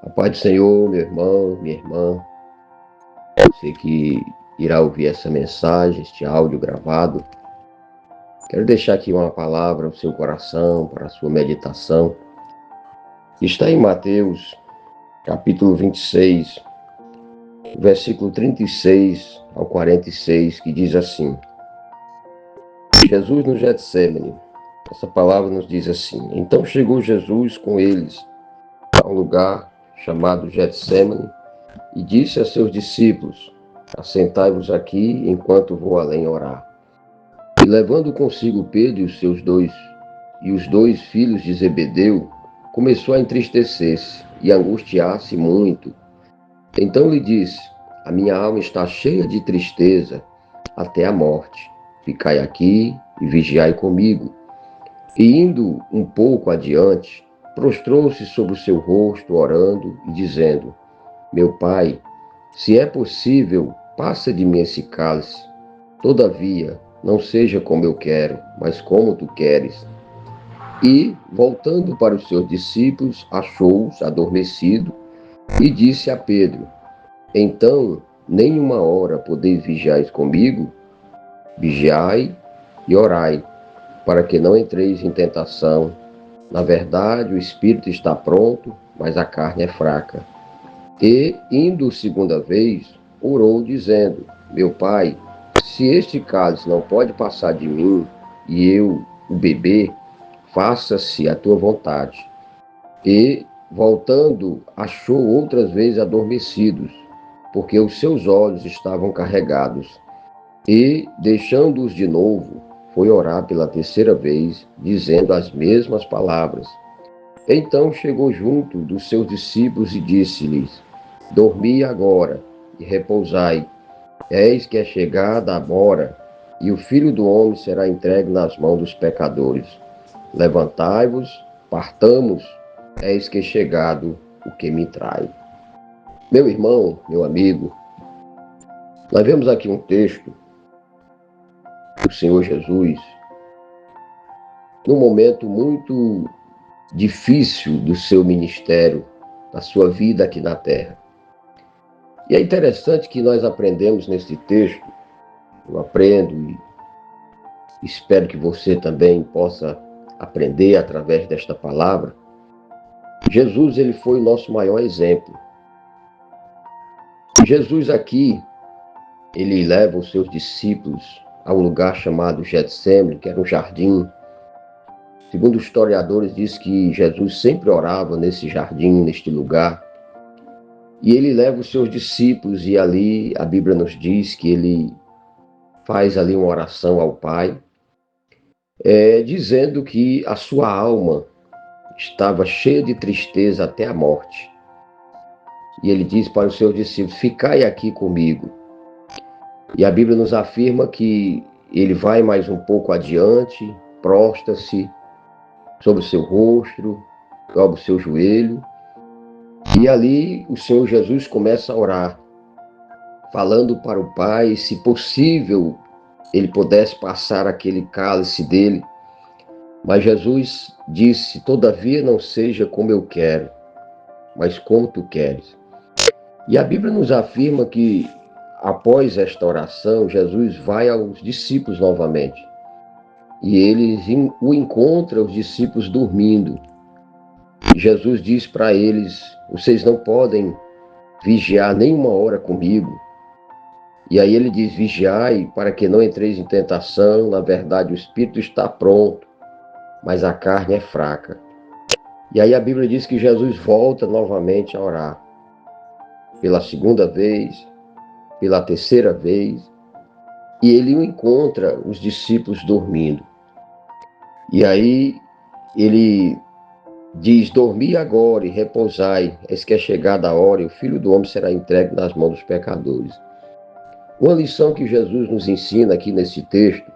A paz do Senhor, meu irmão, minha irmã, você que irá ouvir essa mensagem, este áudio gravado, quero deixar aqui uma palavra ao seu coração, para a sua meditação. Está em Mateus, capítulo 26, versículo 36 ao 46, que diz assim: Jesus no Getsêmani. Essa palavra nos diz assim: Então chegou Jesus com eles a um lugar chamado Getsêmani e disse a seus discípulos: Assentai-vos aqui enquanto vou além orar. E levando consigo Pedro e os dois filhos de Zebedeu, começou a entristecer-se e angustiar-se muito. Então lhe disse: A minha alma está cheia de tristeza até a morte. Ficai aqui e vigiai comigo. E indo um pouco adiante, prostrou-se sobre o seu rosto, orando e dizendo: Meu pai, se é possível, passa de mim esse cálice. Todavia, não seja como eu quero, mas como tu queres. E, voltando para os seus discípulos, achou-os adormecido e disse a Pedro: Então, nem uma hora podeis vigiar comigo? Vigiai e orai, para que não entreis em tentação. Na verdade, o espírito está pronto, mas a carne é fraca. E, indo segunda vez, orou, dizendo: Meu pai, se este cálice não pode passar de mim, e eu o beber, faça-se a tua vontade. E, voltando, achou outras vezes adormecidos, porque os seus olhos estavam carregados. E, deixando-os de novo, foi orar pela terceira vez, dizendo as mesmas palavras. Então chegou junto dos seus discípulos e disse-lhes: Dormi agora e repousai. Eis que é chegada a hora, e o Filho do Homem será entregue nas mãos dos pecadores. Levantai-vos, partamos, eis que é chegado o que me trai. Meu irmão, meu amigo, nós vemos aqui um texto do Senhor Jesus, num momento muito difícil do seu ministério, da sua vida aqui na terra. E é interessante que nós aprendemos nesse texto, eu aprendo e espero que você também possa aprender através desta palavra. Jesus, ele foi o nosso maior exemplo. Jesus aqui, ele leva os seus discípulos a um lugar chamado Getsêmani, que era um jardim. Segundo os historiadores, diz que Jesus sempre orava nesse jardim, neste lugar. E ele leva os seus discípulos e ali a Bíblia nos diz que ele faz ali uma oração ao Pai, dizendo que a sua alma estava cheia de tristeza até a morte. E ele diz para os seus discípulos: Ficai aqui comigo. E a Bíblia nos afirma que ele vai mais um pouco adiante, prostra-se sobre o seu rosto, dobra o seu joelho. E ali o Senhor Jesus começa a orar, falando para o Pai, se possível, ele pudesse passar aquele cálice dele. Mas Jesus disse: Todavia não seja como eu quero, mas como tu queres. E a Bíblia nos afirma que, após esta oração, Jesus vai aos discípulos novamente. E eles o encontram, os discípulos dormindo. E Jesus diz para eles: Vocês não podem vigiar nem uma hora comigo. E aí ele diz: Vigiai para que não entreis em tentação. Na verdade, o espírito está pronto, mas a carne é fraca. E aí a Bíblia diz que Jesus volta novamente a orar. Pela segunda vez, pela terceira vez. E ele encontra os discípulos dormindo. E aí ele diz: Dormi agora e repousai, eis que é chegada a hora e o Filho do Homem será entregue nas mãos dos pecadores. Uma lição que Jesus nos ensina aqui nesse texto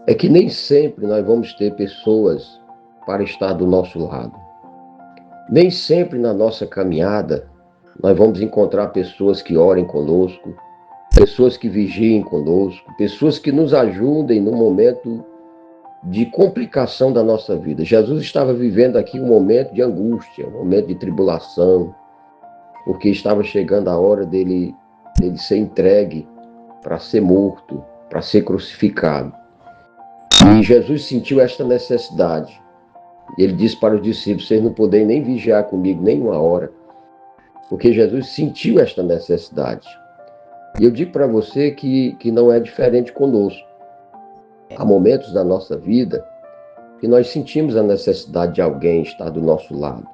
é que nem sempre nós vamos ter pessoas para estar do nosso lado. Nem sempre na nossa caminhada nós vamos encontrar pessoas que orem conosco, pessoas que vigiem conosco, pessoas que nos ajudem no momento de complicação da nossa vida. Jesus estava vivendo aqui um momento de angústia, um momento de tribulação, porque estava chegando a hora dele ser entregue para ser morto, para ser crucificado. E Jesus sentiu esta necessidade. Ele disse para os discípulos: vocês não podem nem vigiar comigo nem uma hora, porque Jesus sentiu esta necessidade. E eu digo para você que não é diferente conosco. Há momentos da nossa vida que nós sentimos a necessidade de alguém estar do nosso lado.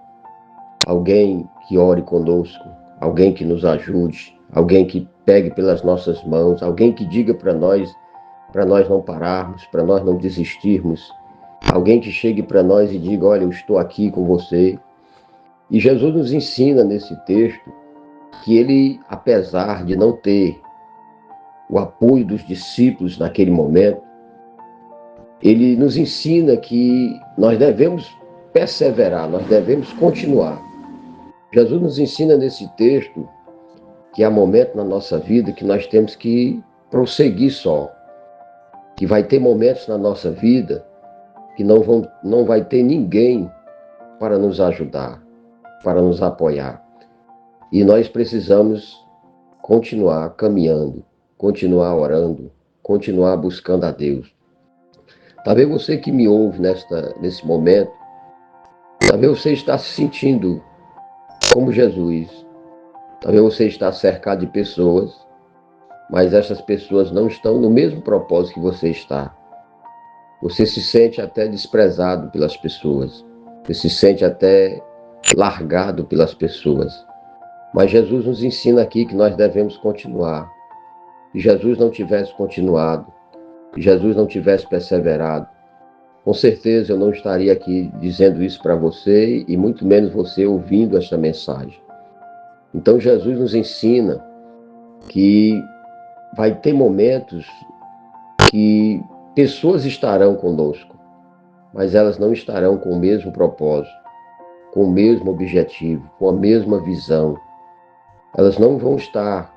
Alguém que ore conosco, alguém que nos ajude, alguém que pegue pelas nossas mãos, alguém que diga para nós não pararmos, para nós não desistirmos, alguém que chegue para nós e diga: olha, eu estou aqui com você. E Jesus nos ensina nesse texto que ele, apesar de não ter o apoio dos discípulos naquele momento, ele nos ensina que nós devemos perseverar, nós devemos continuar. Jesus nos ensina nesse texto que há momentos na nossa vida que nós temos que prosseguir só, que vai ter momentos na nossa vida que não vai ter ninguém para nos ajudar, para nos apoiar. E nós precisamos continuar caminhando, continuar orando, continuar buscando a Deus. Talvez você que me ouve nesse momento, talvez você está se sentindo como Jesus. Talvez você está cercado de pessoas, mas essas pessoas não estão no mesmo propósito que você está. Você se sente até desprezado pelas pessoas. Você se sente até largado pelas pessoas. Mas Jesus nos ensina aqui que nós devemos continuar. Se Jesus não tivesse continuado, se Jesus não tivesse perseverado, com certeza eu não estaria aqui dizendo isso para você e muito menos você ouvindo esta mensagem. Então Jesus nos ensina que vai ter momentos que pessoas estarão conosco, mas elas não estarão com o mesmo propósito, com o mesmo objetivo, com a mesma visão. Elas não vão estar,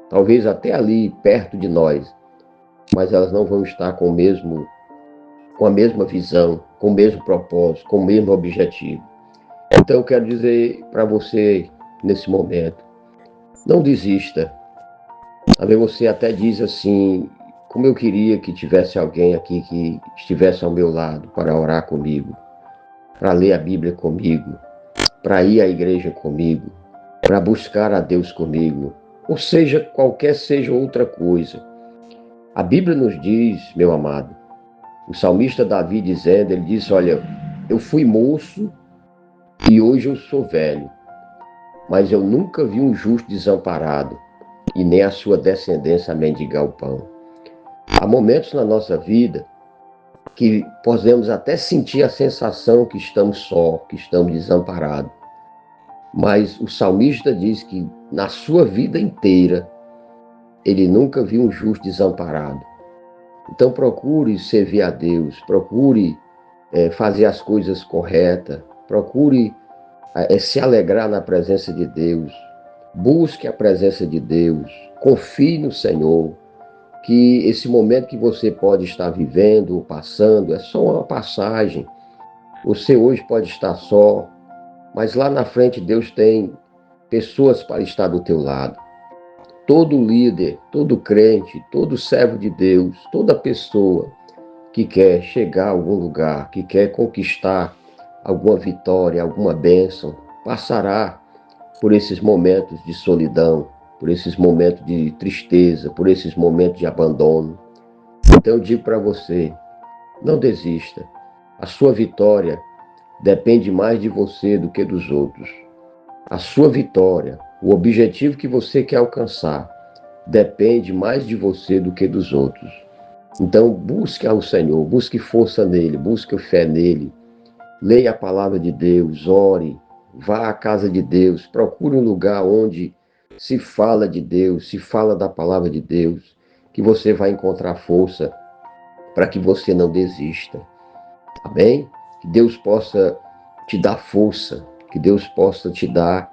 talvez até ali perto de nós, mas elas não vão estar com a mesma visão, com o mesmo propósito, com o mesmo objetivo. Então eu quero dizer para você nesse momento, não desista. Talvez você até diz assim: como eu queria que tivesse alguém aqui que estivesse ao meu lado para orar comigo, para ler a Bíblia comigo, para ir à igreja comigo, para buscar a Deus comigo, ou seja, qualquer seja outra coisa. A Bíblia nos diz, meu amado, o salmista Davi dizendo, ele disse: olha, eu fui moço e hoje eu sou velho, mas eu nunca vi um justo desamparado e nem a sua descendência mendigar o pão. Há momentos na nossa vida que podemos até sentir a sensação que estamos só, que estamos desamparados. Mas o salmista diz que na sua vida inteira ele nunca viu um justo desamparado. Então procure servir a Deus, procure fazer as coisas corretas, procure se alegrar na presença de Deus, busque a presença de Deus, confie no Senhor, que esse momento que você pode estar vivendo ou passando é só uma passagem. Você hoje pode estar só, mas lá na frente Deus tem pessoas para estar do teu lado. Todo líder, todo crente, todo servo de Deus, toda pessoa que quer chegar a algum lugar, que quer conquistar alguma vitória, alguma bênção, passará por esses momentos de solidão, por esses momentos de tristeza, por esses momentos de abandono. Então eu digo para você, não desista. A sua vitória depende mais de você do que dos outros. A sua vitória, o objetivo que você quer alcançar, depende mais de você do que dos outros. Então busque ao Senhor, busque força nele, busque fé nele. Leia a palavra de Deus, ore, vá à casa de Deus, procure um lugar onde se fala de Deus, se fala da palavra de Deus, que você vai encontrar força para que você não desista. Amém? Que Deus possa te dar força, que Deus possa te dar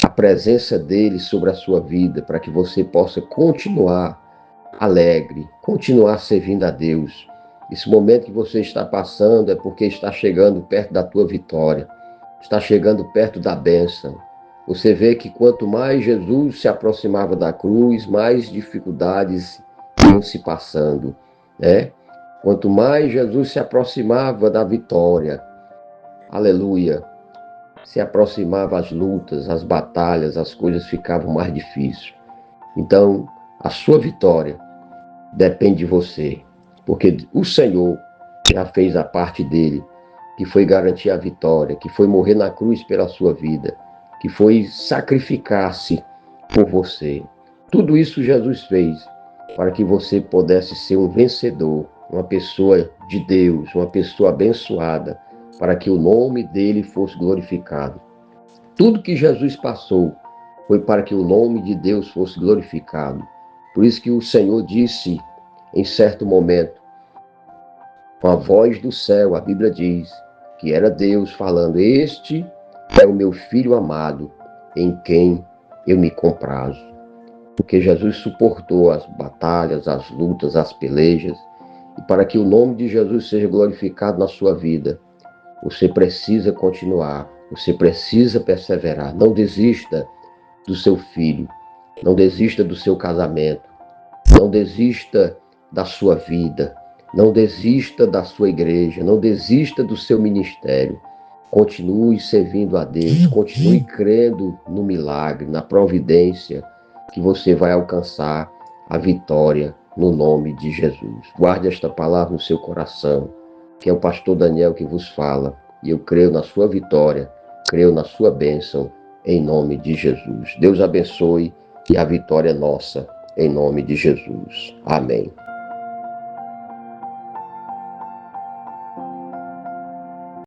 a presença dele sobre a sua vida, para que você possa continuar alegre, continuar servindo a Deus, Esse momento que você está passando é porque está chegando perto da tua vitória, está chegando perto da bênção. Você vê que quanto mais Jesus se aproximava da cruz, mais dificuldades iam se passando, né? Quanto mais Jesus se aproximava da vitória, aleluia, se aproximava as lutas, as batalhas, as coisas ficavam mais difíceis. Então, a sua vitória depende de você, porque o Senhor já fez a parte dele, que foi garantir a vitória, que foi morrer na cruz pela sua vida, que foi sacrificar-se por você. Tudo isso Jesus fez para que você pudesse ser um vencedor, uma pessoa de Deus, uma pessoa abençoada, para que o nome dele fosse glorificado. Tudo que Jesus passou foi para que o nome de Deus fosse glorificado. Por isso que o Senhor disse em certo momento, com a voz do céu, a Bíblia diz que era Deus falando: este é o meu filho amado, em quem eu me comprazo. Porque Jesus suportou as batalhas, as lutas, as pelejas, e para que o nome de Jesus seja glorificado na sua vida, você precisa continuar, você precisa perseverar. Não desista do seu filho, não desista do seu casamento, não desista da sua vida, não desista da sua igreja, não desista do seu ministério. Continue servindo a Deus, continue crendo no milagre, na providência, que você vai alcançar a vitória no nome de Jesus. Guarde esta palavra no seu coração, que é o pastor Daniel que vos fala, e eu creio na sua vitória, creio na sua bênção, em nome de Jesus. Deus abençoe e a vitória é nossa, em nome de Jesus. Amém.